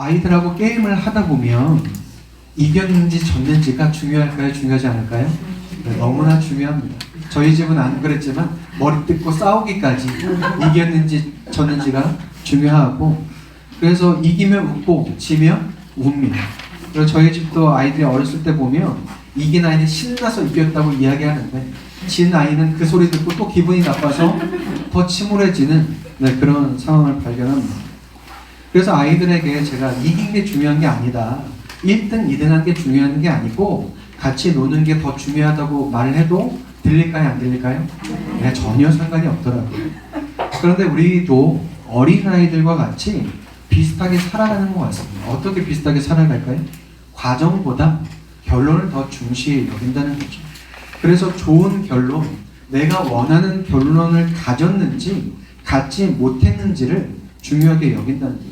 아이들하고 게임을 하다 보면 이겼는지 졌는지가 중요할까요? 중요하지 않을까요? 네, 너무나 중요합니다. 저희 집은 안 그랬지만 머리 뜯고 싸우기까지 이겼는지 졌는지가 중요하고, 그래서 이기면 웃고 지면 웁니다. 그래서 저희 집도 아이들이 어렸을 때 보면 이긴 아이는 신나서 이겼다고 이야기하는데 진 아이는 그 소리 듣고 또 기분이 나빠서 더 침울해지는 그런 상황을 발견합니다. 그래서 아이들에게 제가 이긴 게 중요한 게 아니다, 1등, 2등한 게 중요한 게 아니고 같이 노는 게 더 중요하다고 말을 해도 들릴까요? 안 들릴까요? 네, 전혀 상관이 없더라고요. 그런데 우리도 어린아이들과 같이 비슷하게 살아가는 것 같습니다. 어떻게 비슷하게 살아갈까요? 과정보다 결론을 더 중시 여긴다는 거죠. 그래서 좋은 결론, 내가 원하는 결론을 가졌는지 갖지 못했는지를 중요하게 여긴다는 거죠.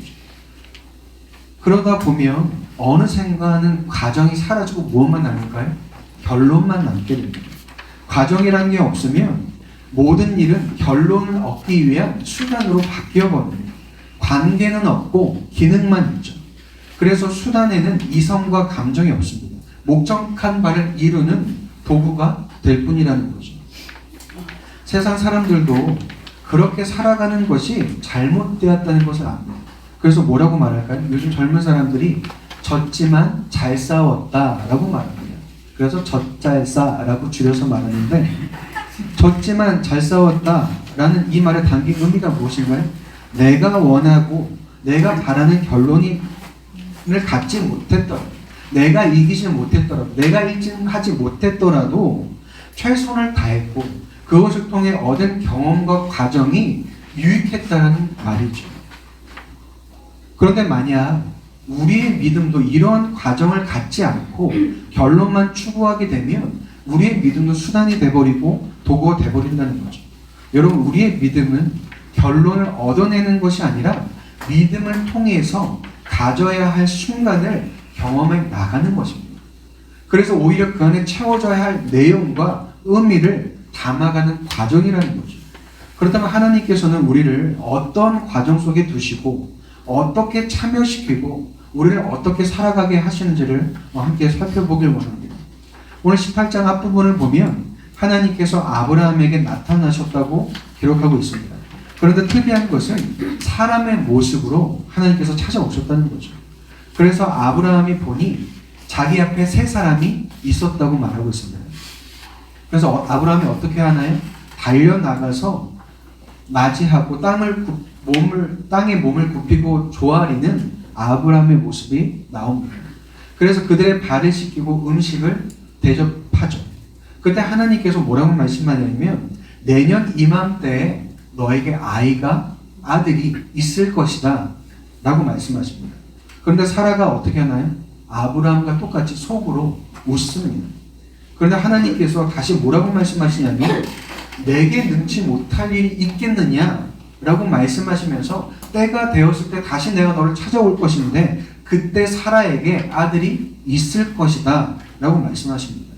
그러다 보면 어느샌가는 과정이 사라지고 무엇만 남을까요? 결론만 남게 됩니다. 과정이라는 게 없으면 모든 일은 결론을 얻기 위한 수단으로 바뀌어버립니다. 관계는 없고 기능만 있죠. 그래서 수단에는 이성과 감정이 없습니다. 목적한 바를 이루는 도구가 될 뿐이라는 거죠. 세상 사람들도 그렇게 살아가는 것이 잘못되었다는 것을 압니다. 그래서 뭐라고 말할까요? 요즘 젊은 사람들이 졌지만 잘 싸웠다라고 말합니다. 그래서 젖잘싸라고 줄여서 말하는데, 졌지만 잘 싸웠다라는 이 말에 담긴 의미가 무엇인가요? 내가 원하고 내가 바라는 결론을 갖지 못했더라도, 내가 이기지 못했더라도, 내가 1등하지 못했더라도 최선을 다했고 그것을 통해 얻은 경험과 과정이 유익했다는 말이죠. 그런데 만약 우리의 믿음도 이러한 과정을 갖지 않고 결론만 추구하게 되면 우리의 믿음도 수단이 돼버리고 도구가 돼버린다는 거죠. 여러분, 우리의 믿음은 결론을 얻어내는 것이 아니라 믿음을 통해서 가져야 할 순간을 경험해 나가는 것입니다. 그래서 오히려 그 안에 채워져야 할 내용과 의미를 담아가는 과정이라는 거죠. 그렇다면 하나님께서는 우리를 어떤 과정 속에 두시고 어떻게 참여시키고 우리를 어떻게 살아가게 하시는지를 함께 살펴보길 원합니다. 오늘 18장 앞부분을 보면 하나님께서 아브라함에게 나타나셨다고 기록하고 있습니다. 그런데 특이한 것은 사람의 모습으로 하나님께서 찾아오셨다는 거죠. 그래서 아브라함이 보니 자기 앞에 세 사람이 있었다고 말하고 있습니다. 그래서 아브라함이 어떻게 하나요? 달려나가서 맞이하고 땅에 몸을 굽히고 조아리는 아브라함의 모습이 나옵니다. 그래서 그들의 발을 씻기고 음식을 대접하죠. 그때 하나님께서 뭐라고 말씀하냐면 내년 이맘때에 너에게 아들이 있을 것이다 라고 말씀하십니다. 그런데 사라가 어떻게 하나요? 아브라함과 똑같이 속으로 웃습니다. 그런데 하나님께서 다시 뭐라고 말씀하시냐면 내게 능치 못할 일이 있겠느냐 라고 말씀하시면서 때가 되었을 때 다시 내가 너를 찾아올 것인데 그때 사라에게 아들이 있을 것이다 라고 말씀하십니다.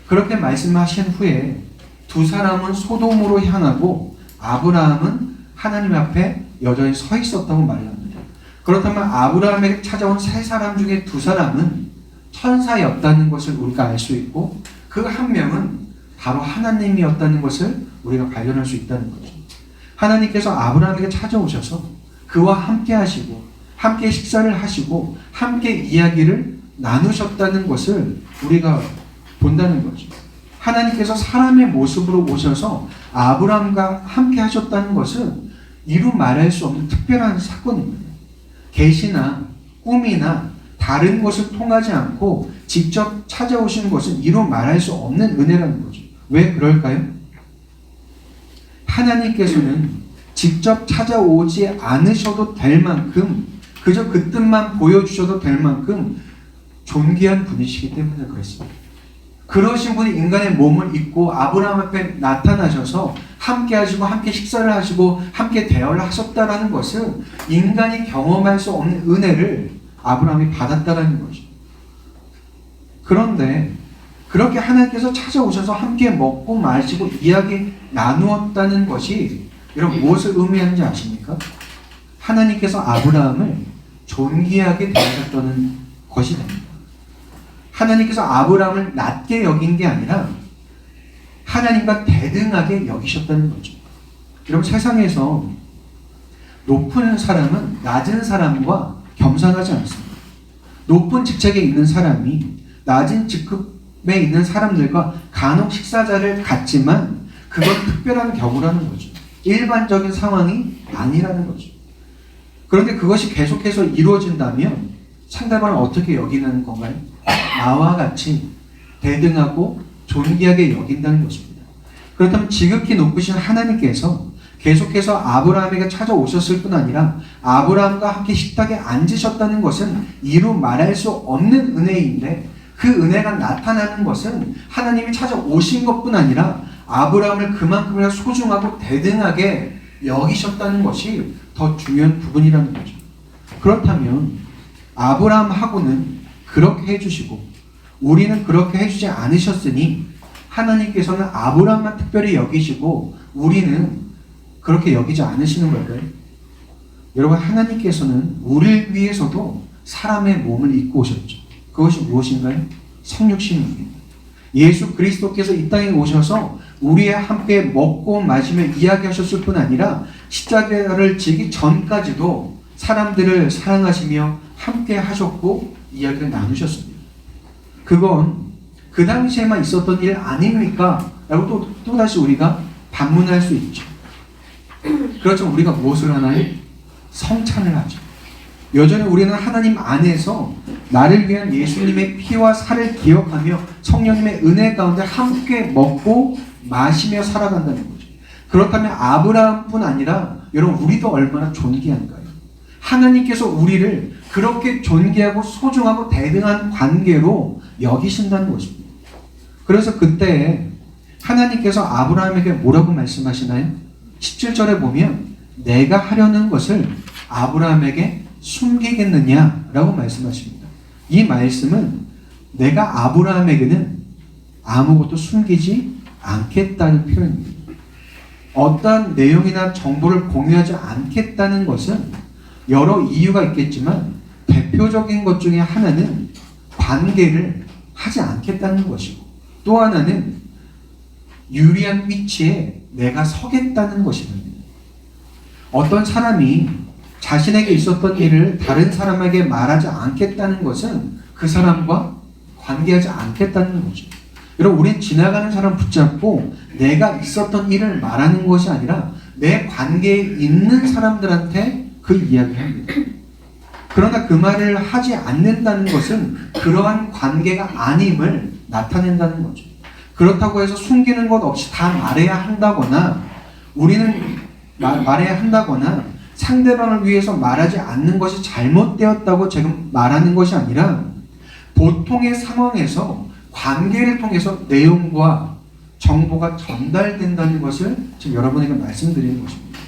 그렇게 말씀하신 후에 두 사람은 소돔으로 향하고 아브라함은 하나님 앞에 여전히 서 있었다고 말합니다. 그렇다면 아브라함에게 찾아온 세 사람 중에 두 사람은 천사였다는 것을 우리가 알 수 있고 그 한 명은 바로 하나님이었다는 것을 우리가 발견할 수 있다는 거죠. 하나님께서 아브라함에게 찾아오셔서 그와 함께 하시고 함께 식사를 하시고 함께 이야기를 나누셨다는 것을 우리가 본다는 거죠. 하나님께서 사람의 모습으로 오셔서 아브라함과 함께 하셨다는 것은 이루 말할 수 없는 특별한 사건입니다. 계시나 꿈이나 다른 것을 통하지 않고 직접 찾아오신 것은 이루 말할 수 없는 은혜라는 거죠. 왜 그럴까요? 하나님께서는 직접 찾아오지 않으셔도 될 만큼 그저 그 뜻만 보여주셔도 될 만큼 존귀한 분이시기 때문에 그렇습니다. 그러신 분이 인간의 몸을 입고 아브라함 앞에 나타나셔서 함께 하시고 함께 식사를 하시고 함께 대화를 하셨다라는 것은 인간이 경험할 수 없는 은혜를 아브라함이 받았다라는 거죠. 그런데 그렇게 하나님께서 찾아오셔서 함께 먹고 마시고 이야기 나누었다는 것이 여러분 무엇을 의미하는지 아십니까? 하나님께서 아브라함을 존귀하게 대하셨다는 것이 됩니다. 하나님께서 아브라함을 낮게 여긴 게 아니라 하나님과 대등하게 여기셨다는 거죠. 여러분, 세상에서 높은 사람은 낮은 사람과 겸상하지 않습니다. 높은 직책에 있는 사람이 낮은 직급에 있는 사람들과 간혹 식사자를 갖지만 그건 특별한 경우라는 거죠. 일반적인 상황이 아니라는 거죠. 그런데 그것이 계속해서 이루어진다면 상대방을 어떻게 여기는 건가요? 나와 같이 대등하고 존귀하게 여긴다는 것입니다. 그렇다면 지극히 높으신 하나님께서 계속해서 아브라함에게 찾아오셨을 뿐 아니라 아브라함과 함께 식탁에 앉으셨다는 것은 이루 말할 수 없는 은혜인데, 그 은혜가 나타나는 것은 하나님이 찾아오신 것뿐 아니라 아브라함을 그만큼이나 소중하고 대등하게 여기셨다는 것이 더 중요한 부분이라는 거죠. 그렇다면 아브라함하고는 그렇게 해주시고 우리는 그렇게 해주지 않으셨으니 하나님께서는 아브라함만 특별히 여기시고 우리는 그렇게 여기지 않으시는 걸까요? 여러분, 하나님께서는 우리를 위해서도 사람의 몸을 입고 오셨죠. 그것이 무엇인가요? 성육신입니다. 예수 그리스도께서 이 땅에 오셔서 우리와 함께 먹고 마시며 이야기하셨을 뿐 아니라 십자가를 지기 전까지도 사람들을 사랑하시며 함께 하셨고 이야기를 나누셨습니다. 그건 그 당시에만 있었던 일 아닙니까? 라고 또다시 우리가 반문할 수 있죠. 그렇지만 우리가 무엇을 하나요? 성찬을 하죠. 여전히 우리는 하나님 안에서 나를 위한 예수님의 피와 살을 기억하며 성령님의 은혜 가운데 함께 먹고 마시며 살아간다는 거죠. 그렇다면 아브라함뿐 아니라 여러분, 우리도 얼마나 존귀한가요? 하나님께서 우리를 그렇게 존귀하고 소중하고 대등한 관계로 여기신다는 것입니다. 그래서 그때 하나님께서 아브라함에게 뭐라고 말씀하시나요? 17절에 보면 내가 하려는 것을 아브라함에게 숨기겠느냐라고 말씀하십니다. 이 말씀은 내가 아브라함에게는 아무것도 숨기지 않겠다는 표현입니다. 어떠한 내용이나 정보를 공유하지 않겠다는 것은 여러 이유가 있겠지만 대표적인 것 중에 하나는 관계를 하지 않겠다는 것이고, 또 하나는 유리한 위치에 내가 서겠다는 것입니다. 어떤 사람이 자신에게 있었던 일을 다른 사람에게 말하지 않겠다는 것은 그 사람과 관계하지 않겠다는 거죠. 여러분, 우린 지나가는 사람 붙잡고 내가 있었던 일을 말하는 것이 아니라 내 관계에 있는 사람들한테 그 이야기를 합니다. 그러나 그 말을 하지 않는다는 것은 그러한 관계가 아님을 나타낸다는 거죠. 그렇다고 해서 숨기는 것 없이 다 말해야 한다거나 우리는 말해야 한다거나 상대방을 위해서 말하지 않는 것이 잘못되었다고 지금 말하는 것이 아니라 보통의 상황에서 관계를 통해서 내용과 정보가 전달된다는 것을 지금 여러분에게 말씀드리는 것입니다.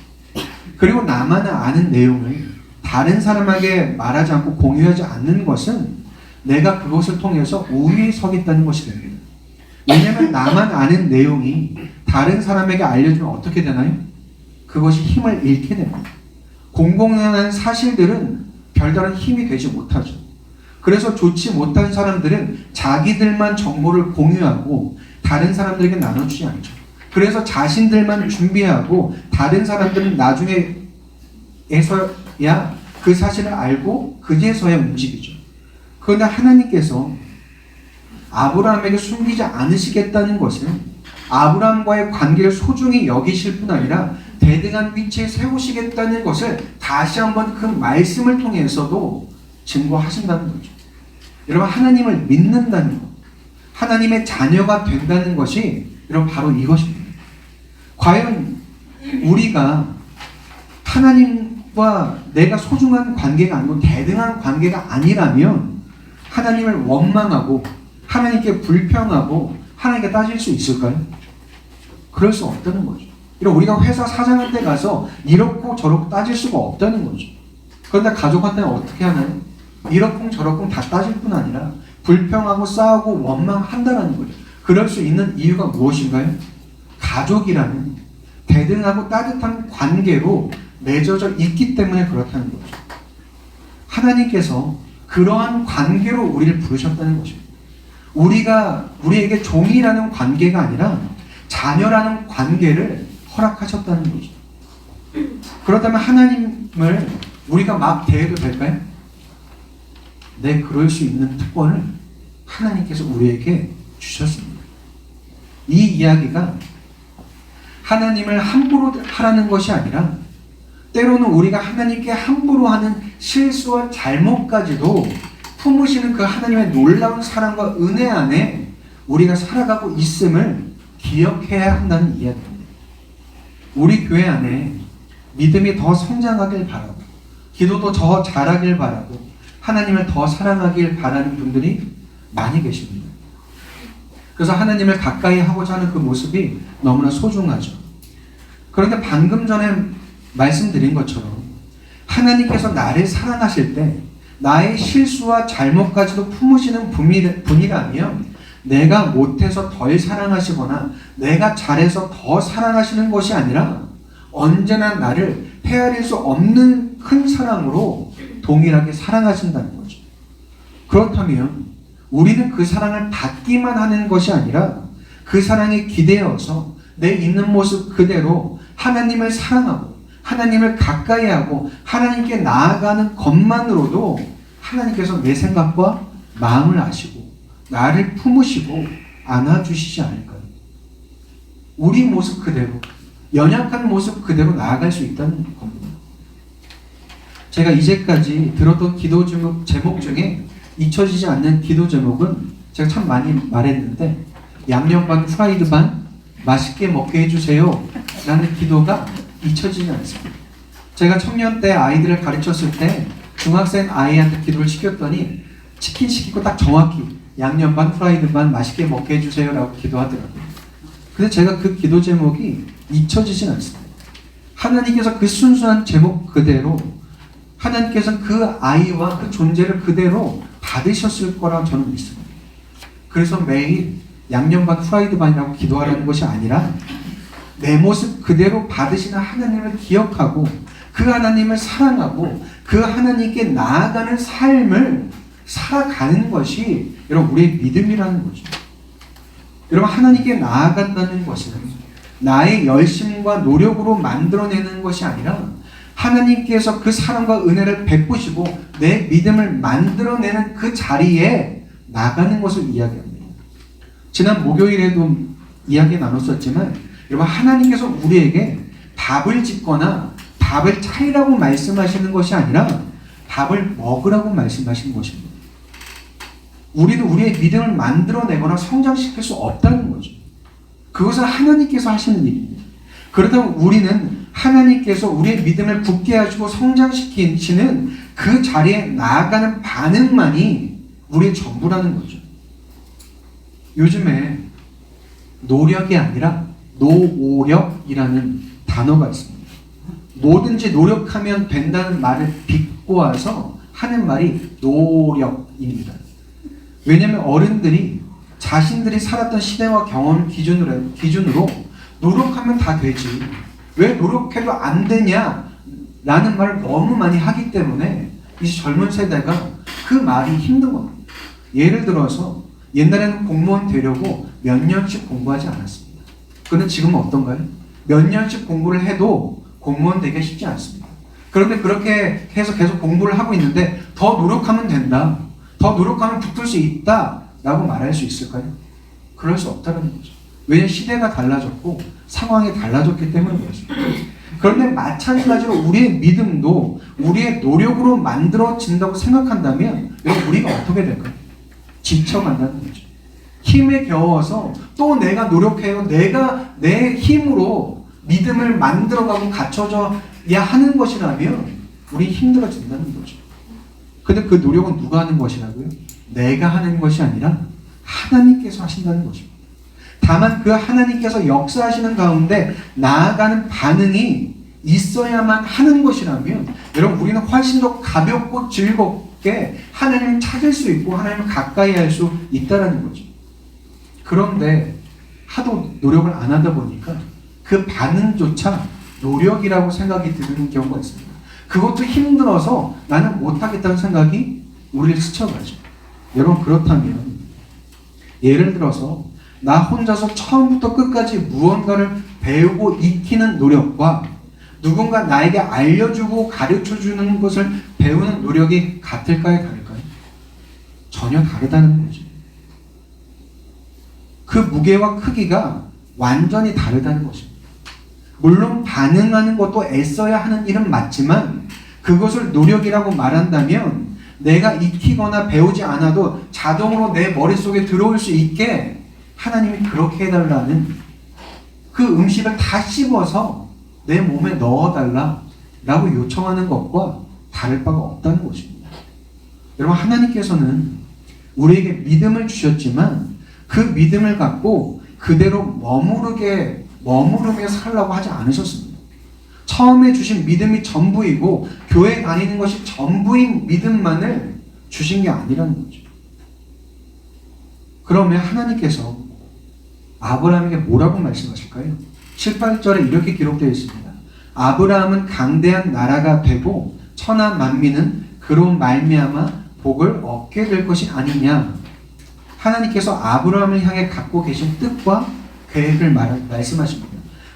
그리고 나만 아는 내용을 다른 사람에게 말하지 않고 공유하지 않는 것은 내가 그것을 통해서 우위에 서겠다는 것이 됩니다. 왜냐하면 나만 아는 내용이 다른 사람에게 알려주면 어떻게 되나요? 그것이 힘을 잃게 됩니다. 공공연한 사실들은 별다른 힘이 되지 못하죠. 그래서 좋지 못한 사람들은 자기들만 정보를 공유하고 다른 사람들에게 나눠주지 않죠. 그래서 자신들만 준비하고 다른 사람들은 나중에 에서야 그 사실을 알고 그제서야 움직이죠. 그런데 하나님께서 아브라함에게 숨기지 않으시겠다는 것은 아브라함과의 관계를 소중히 여기실 뿐 아니라 대등한 위치에 세우시겠다는 것을 다시 한번 그 말씀을 통해서도 증거하신다는 거죠. 여러분, 하나님을 믿는다는 것, 하나님의 자녀가 된다는 것이 여러분 바로 이것입니다. 과연 우리가 하나님과 내가 소중한 관계가 아니고 대등한 관계가 아니라면 하나님을 원망하고 하나님께 불평하고 하나님께 따질 수 있을까요? 그럴 수 없다는 거죠. 우리가 회사 사장한테 가서 이렇고 저렇고 따질 수가 없다는 거죠. 그런데 가족한테는 어떻게 하나요? 이렇고 저렇고 다 따질 뿐 아니라 불평하고 싸우고 원망한다는 거죠. 그럴 수 있는 이유가 무엇인가요? 가족이라는 대등하고 따뜻한 관계로 맺어져 있기 때문에 그렇다는 거죠. 하나님께서 그러한 관계로 우리를 부르셨다는 것입니다. 우리에게 종이라는 관계가 아니라 자녀라는 관계를 허락하셨다는 거죠. 그렇다면 하나님을 우리가 막 대해도 될까요? 네, 그럴 수 있는 특권을 하나님께서 우리에게 주셨습니다. 이 이야기가 하나님을 함부로 하라는 것이 아니라 때로는 우리가 하나님께 함부로 하는 실수와 잘못까지도 품으시는 그 하나님의 놀라운 사랑과 은혜 안에 우리가 살아가고 있음을 기억해야 한다는 이야기입니다. 우리 교회 안에 믿음이 더 성장하길 바라고, 기도도 더 잘하길 바라고, 하나님을 더 사랑하길 바라는 분들이 많이 계십니다. 그래서 하나님을 가까이 하고자 하는 그 모습이 너무나 소중하죠. 그런데 방금 전에 말씀드린 것처럼 하나님께서 나를 사랑하실 때 나의 실수와 잘못까지도 품으시는 분이라면 내가 못해서 덜 사랑하시거나 내가 잘해서 더 사랑하시는 것이 아니라 언제나 나를 헤아릴 수 없는 큰 사랑으로 동일하게 사랑하신다는 거죠. 그렇다면 우리는 그 사랑을 받기만 하는 것이 아니라 그 사랑에 기대어서 내 있는 모습 그대로 하나님을 사랑하고 하나님을 가까이 하고 하나님께 나아가는 것만으로도 하나님께서 내 생각과 마음을 아시고 나를 품으시고 안아주시지 않을까요? 우리 모습 그대로, 연약한 모습 그대로 나아갈 수 있다는 겁니다. 제가 이제까지 들었던 기도 제목 중에 잊혀지지 않는 기도 제목은 제가 참 많이 말했는데 양념 반 프라이드 반 맛있게 먹게 해주세요 라는 기도가 잊혀지지 않습니다. 제가 청년 때 아이들을 가르쳤을 때 중학생 아이한테 기도를 시켰더니 치킨 시키고 딱 정확히 양념 반 프라이드 반 맛있게 먹게 해주세요 라고 기도하더라고요. 근데 제가 그 기도 제목이 잊혀지진 않습니다. 하나님께서 그 순수한 제목 그대로 하나님께서 그 아이와 그 존재를 그대로 받으셨을 거라 저는 믿습니다. 그래서 매일 양념 반 프라이드 반이라고 기도하라는 것이 아니라 내 모습 그대로 받으시는 하나님을 기억하고 그 하나님을 사랑하고 그 하나님께 나아가는 삶을 살아가는 것이 여러분 우리의 믿음이라는 거죠. 여러분 하나님께 나아간다는 것은 나의 열심과 노력으로 만들어내는 것이 아니라 하나님께서 그 사랑과 은혜를 베푸시고 내 믿음을 만들어내는 그 자리에 나가는 것을 이야기합니다. 지난 목요일에도 이야기 나눴었지만 여러분 하나님께서 우리에게 밥을 짓거나 밥을 차리라고 말씀하시는 것이 아니라 밥을 먹으라고 말씀하시는 것입니다. 우리는 우리의 믿음을 만들어내거나 성장시킬 수 없다는 거죠. 그것은 하나님께서 하시는 일입니다. 그렇다면 우리는 하나님께서 우리의 믿음을 굳게 하시고 성장시키시는 그 자리에 나아가는 반응만이 우리의 전부라는 거죠. 요즘에 노력이 아니라 노오력이라는 단어가 있습니다. 뭐든지 노력하면 된다는 말을 비꼬아서 하는 말이 노력입니다. 왜냐하면 어른들이 자신들이 살았던 시대와 경험을 기준으로 노력하면 다 되지 왜 노력해도 안 되냐 라는 말을 너무 많이 하기 때문에 이제 젊은 세대가 그 말이 힘든 겁니다. 예를 들어서 옛날에는 공무원 되려고 몇 년씩 공부하지 않았습니다. 그런데 지금은 어떤가요? 몇 년씩 공부를 해도 공무원 되기가 쉽지 않습니다. 그런데 그렇게 해서 계속 공부를 하고 있는데 더 노력하면 된다, 더 노력하면 붙을 수 있다 라고 말할 수 있을까요? 그럴 수 없다는 거죠. 왜냐하면 시대가 달라졌고 상황이 달라졌기 때문에 그렇습니다. 그런데 마찬가지로 우리의 믿음도 우리의 노력으로 만들어진다고 생각한다면 여러분 우리가 어떻게 될까요? 지쳐간다는 거죠. 힘에 겨워서 또 내가 노력해요. 내가 내 힘으로 믿음을 만들어가고 갖춰져야 하는 것이라면 우리 힘들어진다는 거죠. 근데 그 노력은 누가 하는 것이라고요? 내가 하는 것이 아니라 하나님께서 하신다는 것입니다. 다만 그 하나님께서 역사하시는 가운데 나아가는 반응이 있어야만 하는 것이라면 여러분 우리는 훨씬 더 가볍고 즐겁게 하나님을 찾을 수 있고 하나님을 가까이 할 수 있다는 거죠. 그런데 하도 노력을 안 하다 보니까 그 반응조차 노력이라고 생각이 드는 경우가 있습니다. 그것도 힘들어서 나는 못하겠다는 생각이 우리를 스쳐가죠. 여러분, 그렇다면 예를 들어서 나 혼자서 처음부터 끝까지 무언가를 배우고 익히는 노력과 누군가 나에게 알려주고 가르쳐주는 것을 배우는 노력이 같을까요? 다를까요? 전혀 다르다는 거죠. 그 무게와 크기가 완전히 다르다는 것입니다. 물론 반응하는 것도 애써야 하는 일은 맞지만 그것을 노력이라고 말한다면 내가 익히거나 배우지 않아도 자동으로 내 머릿속에 들어올 수 있게 하나님이 그렇게 해달라는, 그 음식을 다 씹어서 내 몸에 넣어달라 라고 요청하는 것과 다를 바가 없다는 것입니다. 여러분, 하나님께서는 우리에게 믿음을 주셨지만 그 믿음을 갖고 그대로 머무르며 살라고 하지 않으셨습니다. 처음에 주신 믿음이 전부이고 교회 다니는 것이 전부인 믿음만을 주신 게 아니라는 거죠. 그러면 하나님께서 아브라함에게 뭐라고 말씀하실까요? 7, 8절에 이렇게 기록되어 있습니다. 아브라함은 강대한 나라가 되고 천하 만민은 그로 말미암아 복을 얻게 될 것이 아니냐. 하나님께서 아브라함을 향해 갖고 계신 뜻과 계획을 말씀하십니다.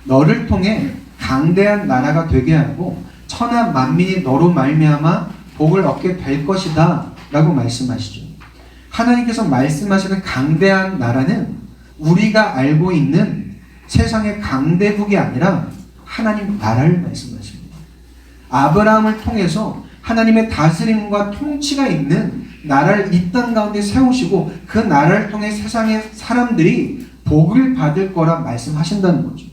너를 통해 강대한 나라가 되게 하고 천하 만민이 너로 말미암아 복을 얻게 될 것이다 라고 말씀하시죠. 하나님께서 말씀하시는 강대한 나라는 우리가 알고 있는 세상의 강대국이 아니라 하나님 나라를 말씀하십니다. 아브라함을 통해서 하나님의 다스림과 통치가 있는 나라를 이 땅 가운데 세우시고 그 나라를 통해 세상의 사람들이 복을 받을 거라 말씀하신다는 거죠.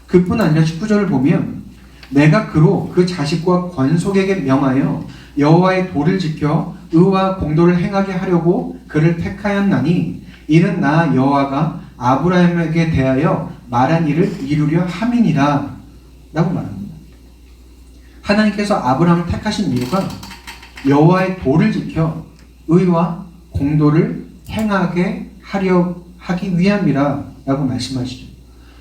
그뿐 아니라 19절을 보면 내가 그로 그 자식과 권속에게 명하여 여호와의 도를 지켜 의와 공도를 행하게 하려고 그를 택하였나니 이는 나 여호와가 아브라함에게 대하여 말한 일을 이루려 함이니라 라고 말합니다. 하나님께서 아브라함을 택하신 이유가 여호와의 도를 지켜 의와 공도를 행하게 하기 위함이라 라고 말씀하시죠.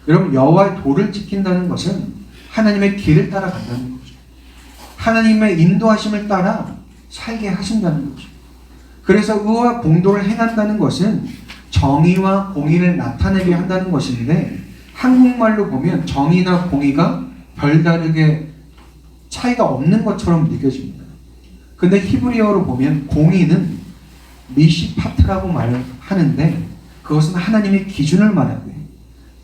여러분, 여호와의 도를 지킨다는 것은 하나님의 길을 따라간다는 거죠. 하나님의 인도하심을 따라 살게 하신다는 거죠. 그래서 의와 공도를 행한다는 것은 정의와 공의를 나타내게 한다는 것인데 한국말로 보면 정의나 공의가 별다르게 차이가 없는 것처럼 느껴집니다. 근데 히브리어로 보면 공의는 미시파트라고 말하는데 그것은 하나님의 기준을 말하고요.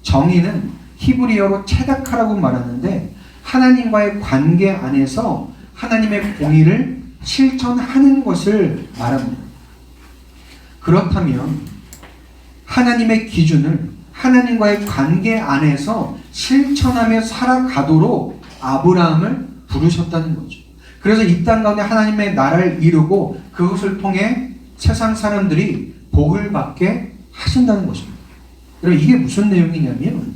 정의는 히브리어로 체다카라고 말하는데 하나님과의 관계 안에서 하나님의 공의를 실천하는 것을 말합니다. 그렇다면 하나님의 기준을 하나님과의 관계 안에서 실천하며 살아가도록 아브라함을 부르셨다는 거죠. 그래서 이 땅 가운데 하나님의 나라를 이루고 그것을 통해 세상 사람들이 복을 받게 하신다는 것입니다. 여러분, 이게 무슨 내용이냐면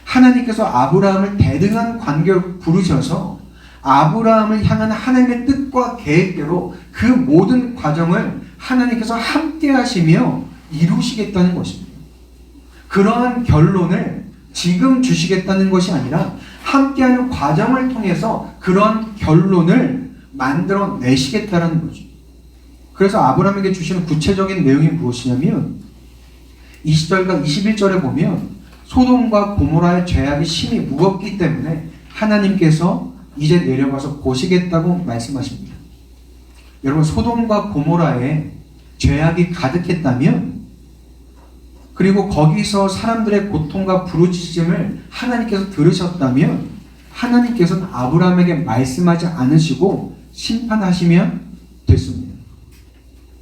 하나님께서 아브라함을 대등한 관계로 부르셔서 아브라함을 향한 하나님의 뜻과 계획대로 그 모든 과정을 하나님께서 함께 하시며 이루시겠다는 것입니다. 그러한 결론을 지금 주시겠다는 것이 아니라 함께하는 과정을 통해서 그런 결론을 만들어내시겠다는 거죠. 그래서 아브라함에게 주시는 구체적인 내용이 무엇이냐면 20절과 21절에 보면 소돔과 고모라의 죄악이 심히 무겁기 때문에 하나님께서 이제 내려가서 보시겠다고 말씀하십니다. 여러분, 소돔과 고모라에 죄악이 가득했다면 그리고 거기서 사람들의 고통과 부르짖음을 하나님께서 들으셨다면 하나님께서는 아브라함에게 말씀하지 않으시고 심판하시면 됐습니다.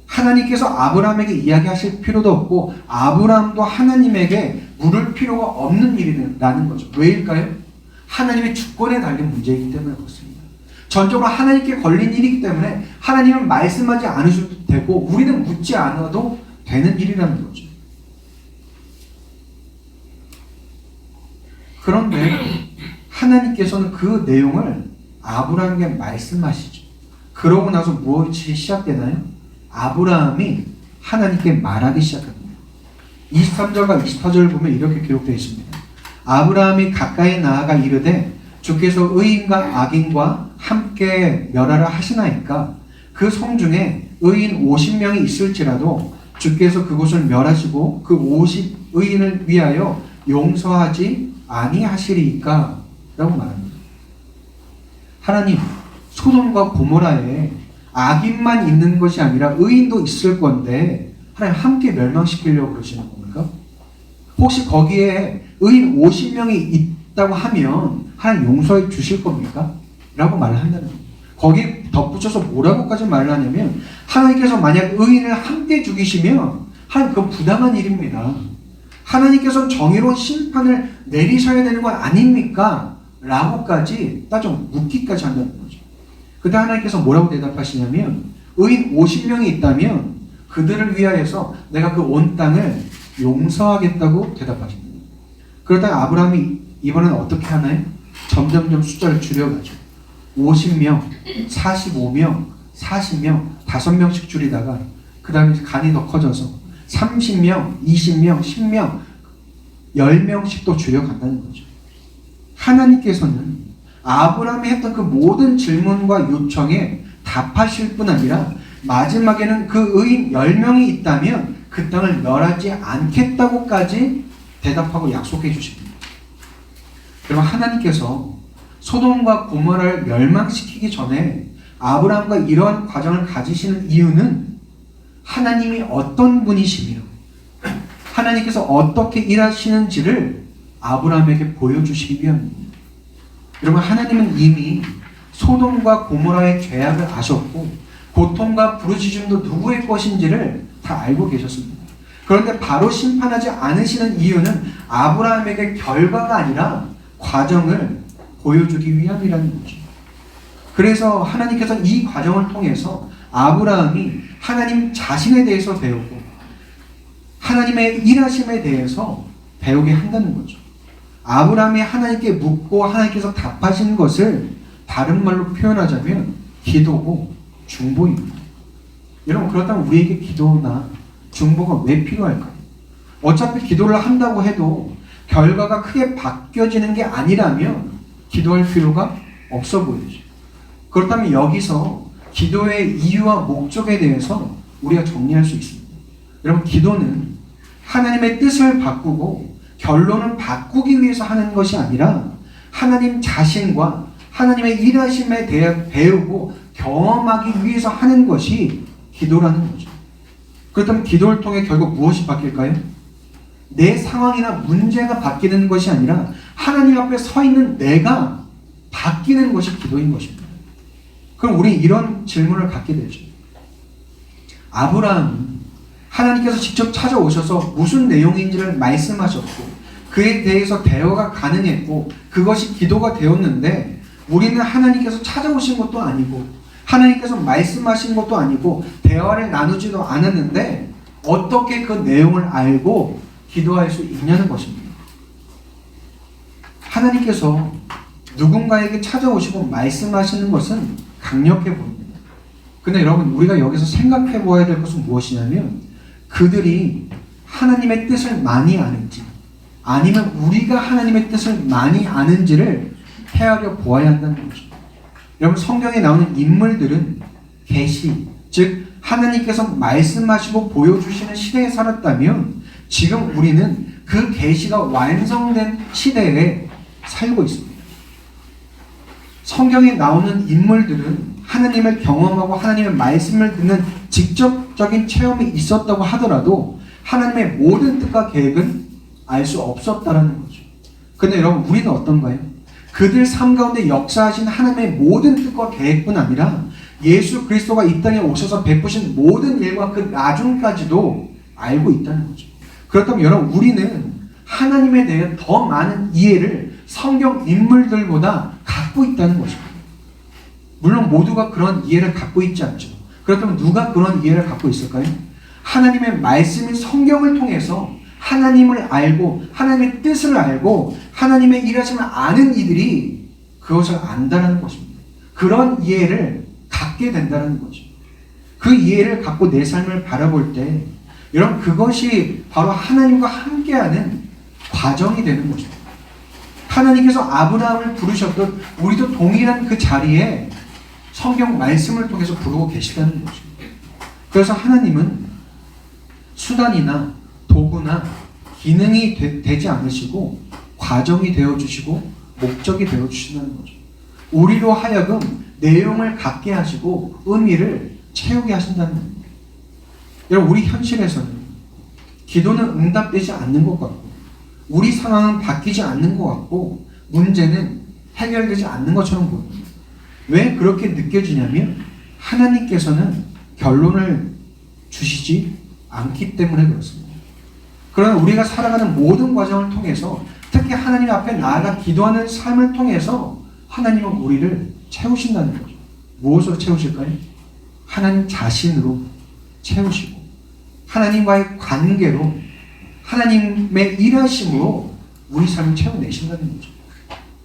하나님께서 아브라함에게 이야기하실 필요도 없고 아브라함도 하나님에게 물을 필요가 없는 일이라는 거죠. 왜일까요? 하나님의 주권에 달린 문제이기 때문에 그렇습니다. 전적으로 하나님께 걸린 일이기 때문에 하나님은 말씀하지 않으셔도 되고 우리는 묻지 않아도 되는 일이라는 거죠. 그런데 하나님께서는 그 내용을 아브라함에게 말씀하시죠. 그러고 나서 무엇이 시작되나요? 아브라함이 하나님께 말하기 시작합니다. 23절과 24절을 보면 이렇게 기록되어 있습니다. 아브라함이 가까이 나아가 이르되 주께서 의인과 악인과 함께 멸하라 하시나이까 그 성 중에 의인 50명이 있을지라도 주께서 그곳을 멸하시고 그 50의인을 위하여 용서하지 아니하시리이까 라고 말합니다. 하나님, 소돔과 고모라에 악인만 있는 것이 아니라 의인도 있을 건데 하나님 함께 멸망시키려고 그러시는 겁니까? 혹시 거기에 의인 50명이 있다고 하면 하나님 용서해 주실 겁니까? 라고 말을 한다는 겁니다. 거기에 덧붙여서 뭐라고까지 말을 하냐면 하나님께서 만약 의인을 함께 죽이시면 하나님 그건 부당한 일입니다. 하나님께서는 정의로운 심판을 내리셔야 되는 건 아닙니까? 라고까지 따져 묻기까지 한다는 거죠. 그때 하나님께서 뭐라고 대답하시냐면 의인 50명이 있다면 그들을 위하여서 내가 그 온 땅을 용서하겠다고 대답하십니다. 그러다가 아브라함이 이번엔 어떻게 하나요? 점점점 숫자를 줄여가죠. 50명, 45명, 40명, 5명씩 줄이다가 그 다음에 간이 더 커져서 30명, 20명, 10명, 10명씩 또 줄여간다는 거죠. 하나님께서는 아브라함이 했던 그 모든 질문과 요청에 답하실 뿐 아니라 마지막에는 그 의인 10명이 있다면 그 땅을 멸하지 않겠다고까지 대답하고 약속해 주십니다. 그럼 하나님께서 소돔과 고모라를 멸망시키기 전에 아브라함과 이러한 과정을 가지시는 이유는 하나님이 어떤 분이시며 하나님께서 어떻게 일하시는지를 아브라함에게 보여주시기 위함입니다. 여러분, 하나님은 이미 소돔과 고모라의 죄악을 아셨고 고통과 부르짖음도 누구의 것인지를 다 알고 계셨습니다. 그런데 바로 심판하지 않으시는 이유는 아브라함에게 결과가 아니라 과정을 보여주기 위함이라는 거죠. 그래서 하나님께서 이 과정을 통해서 아브라함이 하나님 자신에 대해서 배우고 하나님의 일하심에 대해서 배우게 한다는 거죠. 아브라함이 하나님께 묻고 하나님께서 답하신 것을 다른 말로 표현하자면 기도고 중보입니다. 여러분, 그렇다면 우리에게 기도나 중보가 왜 필요할까요? 어차피 기도를 한다고 해도 결과가 크게 바뀌어지는 게 아니라면 기도할 필요가 없어 보이죠. 그렇다면 여기서 기도의 이유와 목적에 대해서 우리가 정리할 수 있습니다. 여러분, 기도는 하나님의 뜻을 바꾸고 결론을 바꾸기 위해서 하는 것이 아니라 하나님 자신과 하나님의 일하심에 대해 배우고 경험하기 위해서 하는 것이 기도라는 거죠. 그렇다면 기도를 통해 결국 무엇이 바뀔까요? 내 상황이나 문제가 바뀌는 것이 아니라 하나님 앞에 서 있는 내가 바뀌는 것이 기도인 것입니다. 그럼 우리 이런 질문을 갖게 되죠. 아브라함은 하나님께서 직접 찾아오셔서 무슨 내용인지를 말씀하셨고 그에 대해서 대화가 가능했고 그것이 기도가 되었는데 우리는 하나님께서 찾아오신 것도 아니고 하나님께서 말씀하신 것도 아니고 대화를 나누지도 않았는데 어떻게 그 내용을 알고 기도할 수 있냐는 것입니다. 하나님께서 누군가에게 찾아오시고 말씀하시는 것은 강력해 보입니다. 근데 여러분, 우리가 여기서 생각해 보아야 될 것은 무엇이냐면 그들이 하나님의 뜻을 많이 아는지 아니면 우리가 하나님의 뜻을 많이 아는지를 헤아려 보아야 한다는 거죠. 여러분, 성경에 나오는 인물들은 계시, 즉 하나님께서 말씀하시고 보여주시는 시대에 살았다면 지금 우리는 그 계시가 완성된 시대에 살고 있습니다. 성경에 나오는 인물들은 하나님을 경험하고 하나님의 말씀을 듣는 직접적인 체험이 있었다고 하더라도 하나님의 모든 뜻과 계획은 알 수 없었다라는 거죠. 근데 여러분, 우리는 어떤가요? 그들 삶 가운데 역사하신 하나님의 모든 뜻과 계획뿐 아니라 예수 그리스도가 이 땅에 오셔서 베푸신 모든 일과 그 나중까지도 알고 있다는 거죠. 그렇다면 여러분, 우리는 하나님에 대해 더 많은 이해를 성경 인물들보다 갖고 있다는 것입니다. 물론 모두가 그런 이해를 갖고 있지 않죠. 그렇다면 누가 그런 이해를 갖고 있을까요? 하나님의 말씀인 성경을 통해서 하나님을 알고 하나님의 뜻을 알고 하나님의 일하심을 아는 이들이 그것을 안다는 것입니다. 그런 이해를 갖게 된다는 거죠. 그 이해를 갖고 내 삶을 바라볼 때 여러분, 그것이 바로 하나님과 함께하는 과정이 되는 것입니다. 하나님께서 아브라함을 부르셨듯 우리도 동일한 그 자리에 성경 말씀을 통해서 부르고 계시다는 거죠. 그래서 하나님은 수단이나 도구나 기능이 되지 않으시고 과정이 되어주시고 목적이 되어주신다는 거죠. 우리로 하여금 내용을 갖게 하시고 의미를 채우게 하신다는 겁니다. 여러분, 우리 현실에서는 기도는 응답되지 않는 것 같고 우리 상황은 바뀌지 않는 것 같고 문제는 해결되지 않는 것처럼 보입니다. 왜 그렇게 느껴지냐면 하나님께서는 결론을 주시지 않기 때문에 그렇습니다. 그러나 우리가 살아가는 모든 과정을 통해서 특히 하나님 앞에 나아가 기도하는 삶을 통해서 하나님은 우리를 채우신다는 거죠. 무엇으로 채우실까요? 하나님 자신으로 채우시고 하나님과의 관계로 하나님의 일하심으로 우리 삶을 채워내신다는 거죠.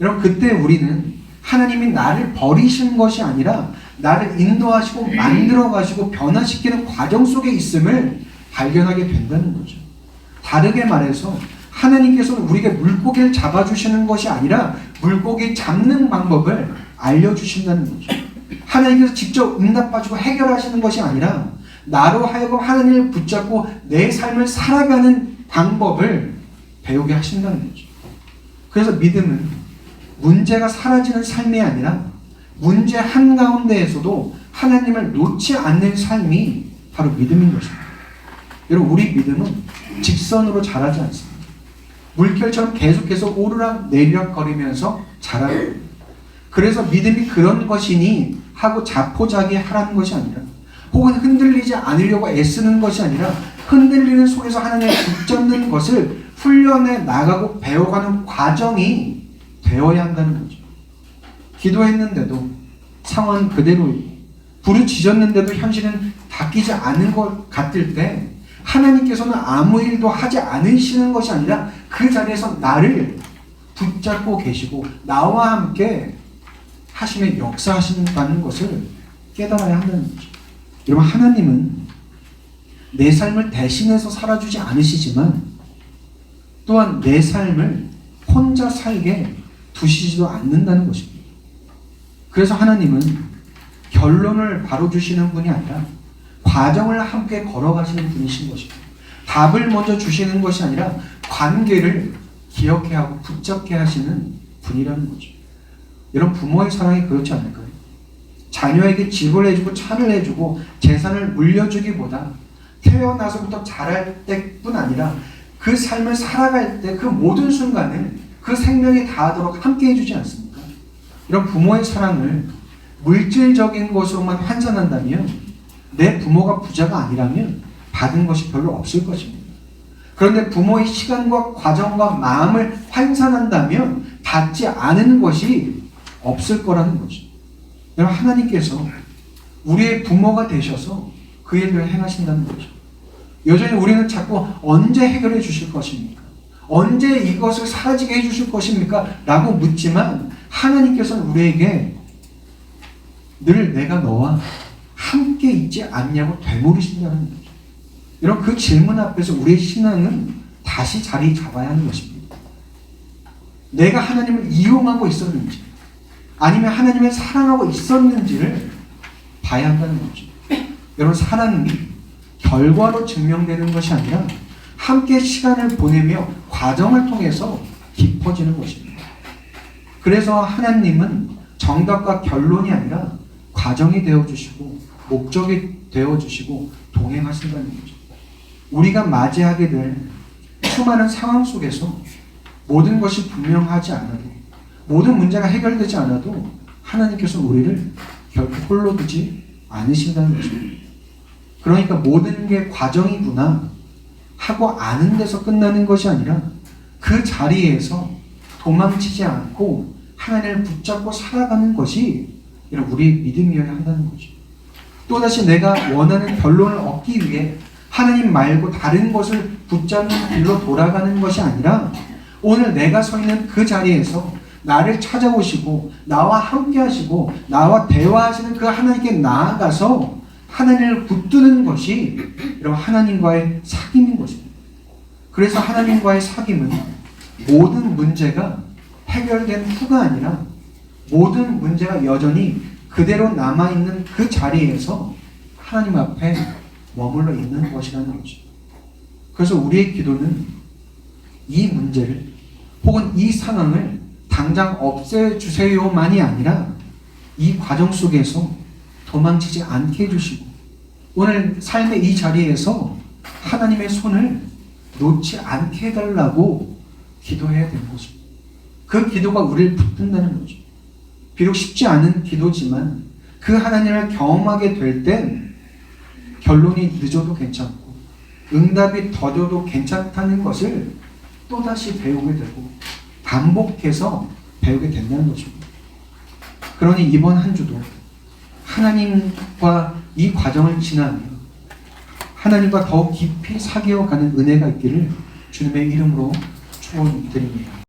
여러분, 그때 우리는 하나님이 나를 버리신 것이 아니라 나를 인도하시고 만들어가시고 변화시키는 과정 속에 있음을 발견하게 된다는 거죠. 다르게 말해서 하나님께서는 우리에게 물고기를 잡아주시는 것이 아니라 물고기 잡는 방법을 알려주신다는 거죠. 하나님께서 직접 응답하시고 해결하시는 것이 아니라 나로 하여금 하나님을 붙잡고 내 삶을 살아가는 방법을 배우게 하신다는 거죠. 그래서 믿음은 문제가 사라지는 삶이 아니라 문제 한가운데에서도 하나님을 놓지 않는 삶이 바로 믿음인 것입니다. 여러분, 우리 믿음은 직선으로 자라지 않습니다. 물결처럼 계속해서 오르락 내리락 거리면서 자라요. 그래서 믿음이 그런 것이니 하고 자포자기하라는 것이 아니라 혹은 흔들리지 않으려고 애쓰는 것이 아니라 흔들리는 속에서 하나님을 붙잡는 것을 훈련해 나가고 배워가는 과정이 되어야 한다는 거죠. 기도했는데도 상황은 그대로이고 부르짖었는데도 현실은 바뀌지 않은 것 같을 때 하나님께서는 아무 일도 하지 않으시는 것이 아니라 그 자리에서 나를 붙잡고 계시고 나와 함께 하심의 역사하신다는 것을 깨달아야 한다는 거죠. 여러분, 하나님은 내 삶을 대신해서 살아주지 않으시지만 또한 내 삶을 혼자 살게 두시지도 않는다는 것입니다. 그래서 하나님은 결론을 바로 주시는 분이 아니라 과정을 함께 걸어가시는 분이신 것입니다. 답을 먼저 주시는 것이 아니라 관계를 기억해 하고 붙잡게 하시는 분이라는 거죠. 여러분, 부모의 사랑이 그렇지 않을까요? 자녀에게 집을 해주고 차를 해주고 재산을 물려주기보다 태어나서부터 자랄 때뿐 아니라 그 삶을 살아갈 때 그 모든 순간을 그 생명이 다하도록 함께 해주지 않습니까? 이런 부모의 사랑을 물질적인 것으로만 환산한다면 내 부모가 부자가 아니라면 받은 것이 별로 없을 것입니다. 그런데 부모의 시간과 과정과 마음을 환산한다면 받지 않은 것이 없을 거라는 거죠. 여러분, 하나님께서 우리의 부모가 되셔서 그 일을 행하신다는 거죠. 여전히 우리는 자꾸 언제 해결해 주실 것입니까? 언제 이것을 사라지게 해주실 것입니까? 라고 묻지만 하나님께서는 우리에게 늘 내가 너와 함께 있지 않냐고 되물으신다는 거죠. 여러분, 그 질문 앞에서 우리의 신앙은 다시 자리 잡아야 하는 것입니다. 내가 하나님을 이용하고 있었는지 아니면 하나님을 사랑하고 있었는지를 봐야 한다는 거죠. 여러분, 사랑이 결과로 증명되는 것이 아니라 함께 시간을 보내며 과정을 통해서 깊어지는 것입니다. 그래서 하나님은 정답과 결론이 아니라 과정이 되어주시고 목적이 되어주시고 동행하신다는 거죠. 우리가 맞이하게 될 수많은 상황 속에서 모든 것이 분명하지 않아도 모든 문제가 해결되지 않아도 하나님께서 우리를 결코 홀로 두지 않으신다는 것입니다. 그러니까 모든 게 과정이구나 하고 아는 데서 끝나는 것이 아니라 그 자리에서 도망치지 않고 하나님을 붙잡고 살아가는 것이 우리의 믿음이어야 한다는 거죠. 또다시 내가 원하는 결론을 얻기 위해 하나님 말고 다른 것을 붙잡는 길로 돌아가는 것이 아니라 오늘 내가 서 있는 그 자리에서 나를 찾아오시고 나와 함께 하시고 나와 대화하시는 그 하나님께 나아가서 하나님을 붙드는 것이 여러분 하나님과의 사귐인 것입니다. 그래서 하나님과의 사귐은 모든 문제가 해결된 후가 아니라 모든 문제가 여전히 그대로 남아있는 그 자리에서 하나님 앞에 머물러 있는 것이라는 거죠. 그래서 우리의 기도는 이 문제를 혹은 이 상황을 당장 없애주세요만이 아니라 이 과정 속에서 도망치지 않게 해주시고 오늘 삶의 이 자리에서 하나님의 손을 놓지 않게 해달라고 기도해야 되는 거죠. 그 기도가 우리를 붙든다는 거죠. 비록 쉽지 않은 기도지만 그 하나님을 경험하게 될 땐 결론이 늦어도 괜찮고 응답이 더뎌도 괜찮다는 것을 또다시 배우게 되고 반복해서 배우게 된다는 것입니다. 그러니 이번 한 주도 하나님과 이 과정을 지나며 하나님과 더 깊이 사귀어가는 은혜가 있기를 주님의 이름으로 축원드립니다.